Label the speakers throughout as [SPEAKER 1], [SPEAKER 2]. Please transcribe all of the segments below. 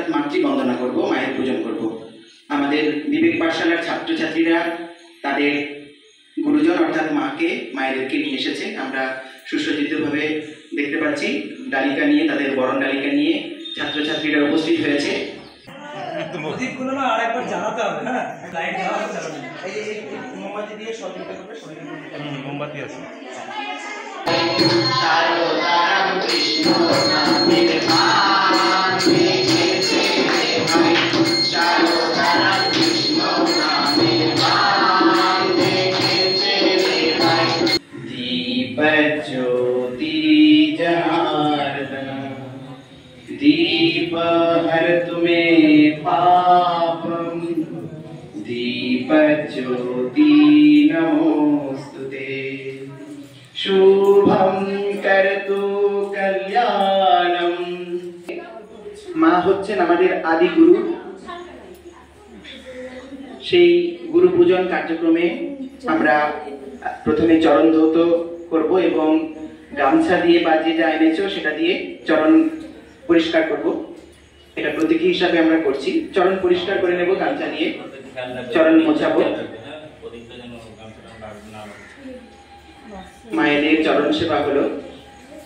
[SPEAKER 1] অর্থাৎ মাতৃবন্দনা করব, মায়ের পূজন করব। আমাদের বিবেক পাঠশালার ছাত্রছাত্রীরা তাদের গুরুজন অর্থাৎ মাকে মায়েদেরকে নিয়ে এসেছে। আমরা সুসজ্জিতভাবে দেখতে পাচ্ছি ডালিকা নিয়ে, তাদের বরণ ডালিকা নিয়ে ছাত্রছাত্রীরা উপস্থিত হয়েছে।
[SPEAKER 2] প্রদীপগুলো না আরেকবার জ্বালাতে হবে। হ্যাঁ, লাইট দেওয়া হবে।
[SPEAKER 1] এই মোমবাতি দিয়ে সজ্জিত করবে।
[SPEAKER 2] মোমবাতি আছে।
[SPEAKER 1] ज्योति जनार्दन दीप हर तुम्हें पापम दीप ज्योति नमोस्तुते शुभम करतु कल्याणम। মা হচ্ছেন আমাদের আদি গুরু। সেই গুরু পূজন কার্যক্রমে আমরা প্রথমে চরণ ধৌত করব এবং গামছা দিয়ে বা যে যা এনেছো সেটা দিয়ে চরণ পরিষ্কার করব। এটা প্রতীকী হিসাবে আমরা করছি। চরণ পরিষ্কার করে নেব গামছা দিয়ে, চরণ মোছাবো। মায়েদের চরণ সেবা হলো।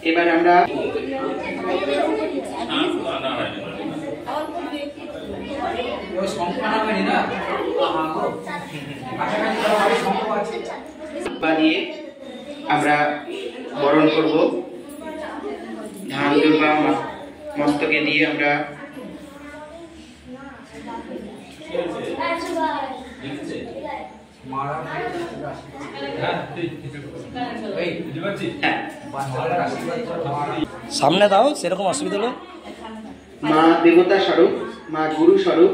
[SPEAKER 1] এবার আমরা দিয়ে আমরা বরণ করব। ধান দুর্বা মস্তকে দিয়ে আমরা
[SPEAKER 2] সামনে দাও, সেরকম অসুবিধা হলো।
[SPEAKER 1] মা দেবতা স্বরূপ, মা গুরু স্বরূপ,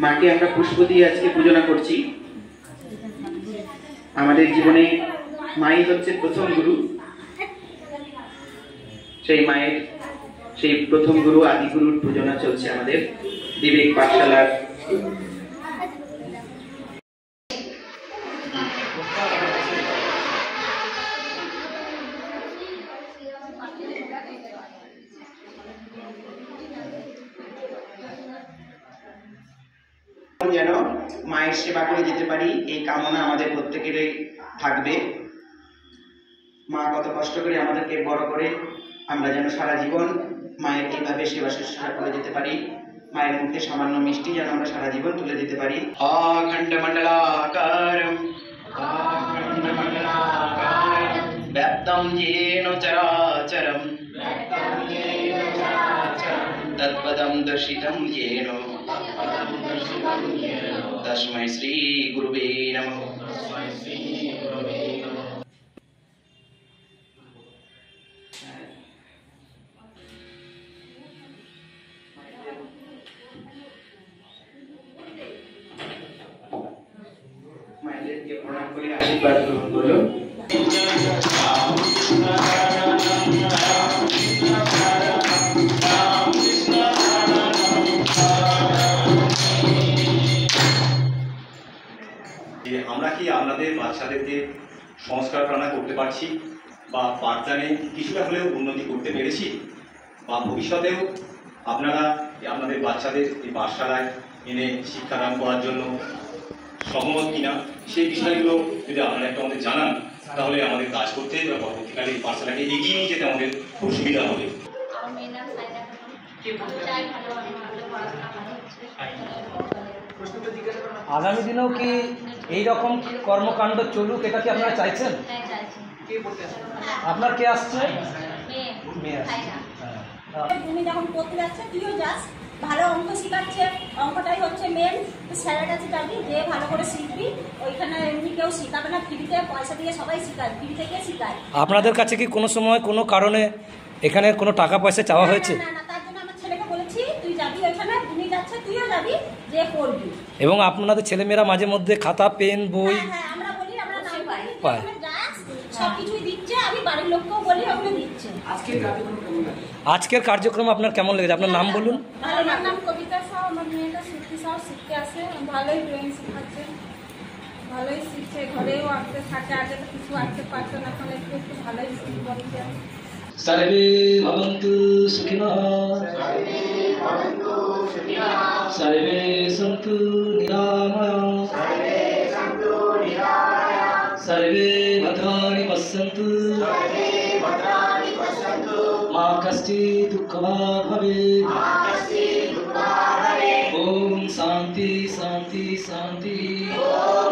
[SPEAKER 1] মাকে আমরা পুষ্প দিয়ে আজকে পূজনা করছি। আমাদের জীবনে মাই হচ্ছে প্রথম গুরু। সেই মায়ের সেই প্রথম গুরু আদি গুরুর পূজনা চলছে আমাদের বিবেক পাঠশালার। যেন মায়ের সেবা করে যেতে পারি এই কামনা আমাদের প্রত্যেকেরই থাকবে। মা কত কষ্ট করে আমাদেরকে বড় করে, আমরা যেন সারা জীবন মায়ের এইভাবে সেবা শুশ্রূষা করে যেতে পারি। মায়ের মুখে সামান্য মিষ্টি যেন আমরা সারা জীবন তুলে দিতে পারি। অখণ্ড মণ্ডলাকারম ব্যাপ্তম येन চরাচরম তৎপদম দর্শিতম येन তস্मै শ্রী গুরুবে নমঃ। মায়েদেরকে প্রণাম করে আশীর্বাদ গ্রহণ করো।
[SPEAKER 3] আমরা কি আপনাদের বাচ্চাদেরকে সংস্কার প্রাণা করতে পারছি বা পাঠদানে কিছুটা হলেও উন্নতি করতে পেরেছি, বা ভবিষ্যতেও আপনারা আপনাদের বাচ্চাদের এই পাঠশালায় এনে শিক্ষাদান করার জন্য সহমত কিনা, সেই বিষয়গুলো যদি আপনারা একটু আমাদের জানান, তাহলে আমাদের কাজ করতে বা পরবর্তীকালে এই পাঠশালাকে এগিয়ে নিয়ে যেতে আমাদের খুব সুবিধা হবে।
[SPEAKER 2] আগামী দিনেও কি এই রকম কর্মকাণ্ড চলুক, এটা কি আপনারা চাইছেন? আপনার কে আসছে? মেয়ে আসছে।
[SPEAKER 4] তুমি যখন পড়তে যাচ্ছে তুইও যাস, ভালো অঙ্ক শেখাচ্ছে, অঙ্কটাই হচ্ছে মেন। স্যারের কাছে যাবি, যে ভালো করে শিখবি। ওইখানে এমনি কেউ শেখাবে না, ফ্রিতে পয়সা দিয়ে সবাই শেখায়, ফ্রি থেকে শেখায়।
[SPEAKER 2] আপনাদের কাছে কি কোনো সময় কোনো কারণে এখানে কোনো টাকা পয়সা চাওয়া হয়েছে?
[SPEAKER 4] না না, তার জন্য আমার ছেলেকে বলেছি তুই যাবি ওইখানে, তুমি যাচ্ছে তুইও যাবি, যে পড়বি।
[SPEAKER 2] এবং আপনাদের ছেলেমেয়েরা মাঝে মধ্যে খাতা পেন বই
[SPEAKER 4] আমরা বলি, আমরা নাম
[SPEAKER 2] পাই,
[SPEAKER 4] সব কিছুই দিচ্ছে। আমি বাড়ির লোককেও বলি, ওখানে দিচ্ছে।
[SPEAKER 2] আজকের কার্যক্রম আপনার কেমন লেগেছে? আপনার নাম বলুন।
[SPEAKER 4] আমার নাম কবিতা সাউ, আমার মেয়েটা শ্রুতি সাউ শিখতে আসে। ভালোই ড্রয়িং শেখাচ্ছে, ভালোই শিখছে। ঘরেও আঁকতে থাকে, আগে তো কিছু আঁকতে পারতো না, এখন একটু একটু ভালোই শিখছে।
[SPEAKER 2] সর্বে ভবন্তু সুখিনঃ। सर्वे सन्तु निरामयाः सर्वे भद्राणि पश्यन्तु मा कश्चित् दुःखभाग् भवेत् ॐ शान्ति शान्ति शान्तिः